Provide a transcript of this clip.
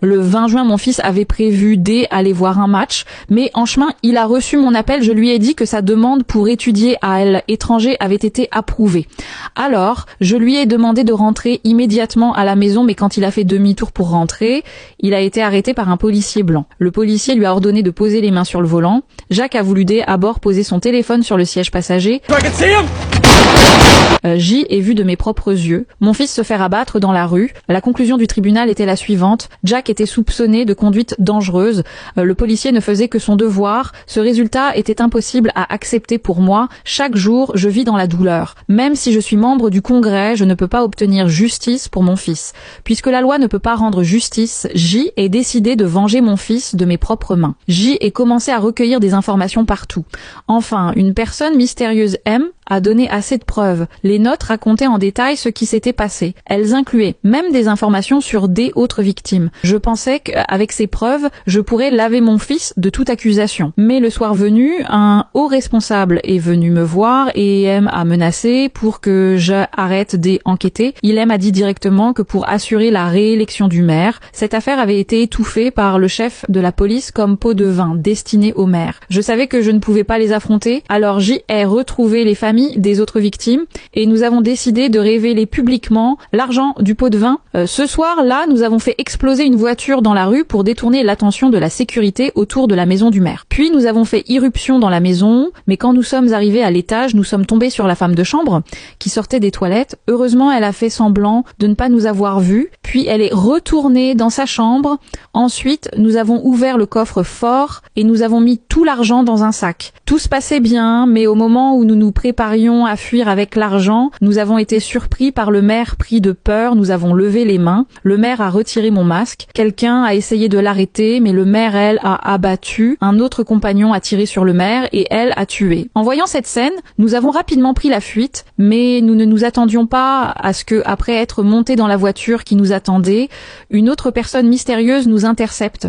Le 20 juin, mon fils avait prévu d'aller voir un match, mais en chemin, il a reçu mon appel. Je lui ai dit que sa demande pour étudier à l'étranger avait été approuvée. Alors, je lui ai demandé de rentrer immédiatement à la maison, mais quand il a fait demi-tour pour rentrer, il a été arrêté par un policier blanc. Le policier lui a ordonné de poser les mains sur le volant. Jacques a voulu dès à bord poser son téléphone sur le siège passager. J ai vu de mes propres yeux mon fils se faire abattre dans la rue. La conclusion du tribunal était la suivante. Jack était soupçonné de conduite dangereuse. Le policier ne faisait que son devoir. Ce résultat était impossible à accepter pour moi. Chaque jour, je vis dans la douleur. Même si je suis membre du Congrès, je ne peux pas obtenir justice pour mon fils. Puisque la loi ne peut pas rendre justice, J est décidé de venger mon fils de mes propres mains. J est commencé à recueillir des informations partout. Enfin, une personne mystérieuse M a donné assez de preuves. Les notes racontaient en détail ce qui s'était passé. Elles incluaient même des informations sur des autres victimes. Je pensais qu'avec ces preuves, je pourrais laver mon fils de toute accusation. Mais le soir venu, un haut responsable est venu me voir et M a menacé pour que j'arrête d'enquêter. Il m'a dit directement que pour assurer la réélection du maire, cette affaire avait été étouffée par le chef de la police comme pot de vin destiné au maire. Je savais que je ne pouvais pas les affronter, alors j'y ai retrouvé les familles des autres victimes et nous avons décidé de révéler publiquement l'argent du pot de vin. Ce soir-là, nous avons fait exploser une voiture dans la rue pour détourner l'attention de la sécurité autour de la maison du maire. Puis nous avons fait irruption dans la maison, mais quand nous sommes arrivés à l'étage, nous sommes tombés sur la femme de chambre qui sortait des toilettes. Heureusement, elle a fait semblant de ne pas nous avoir vus, puis elle est retournée dans sa chambre. Ensuite, nous avons ouvert le coffre fort et nous avons mis tout l'argent dans un sac. Tout se passait bien, mais au moment où nous nous préparions à fuir avec l'argent, nous avons été surpris par le maire pris de peur. Nous avons levé les mains. Le maire a retiré mon masque. Quelqu'un a essayé de l'arrêter, mais le maire, elle, a abattu. Un autre compagnon a tiré sur le maire et elle a tué. En voyant cette scène, nous avons rapidement pris la fuite, mais nous ne nous attendions pas à ce que, après être montés dans la voiture qui nous attendait, une autre personne mystérieuse nous intercepte.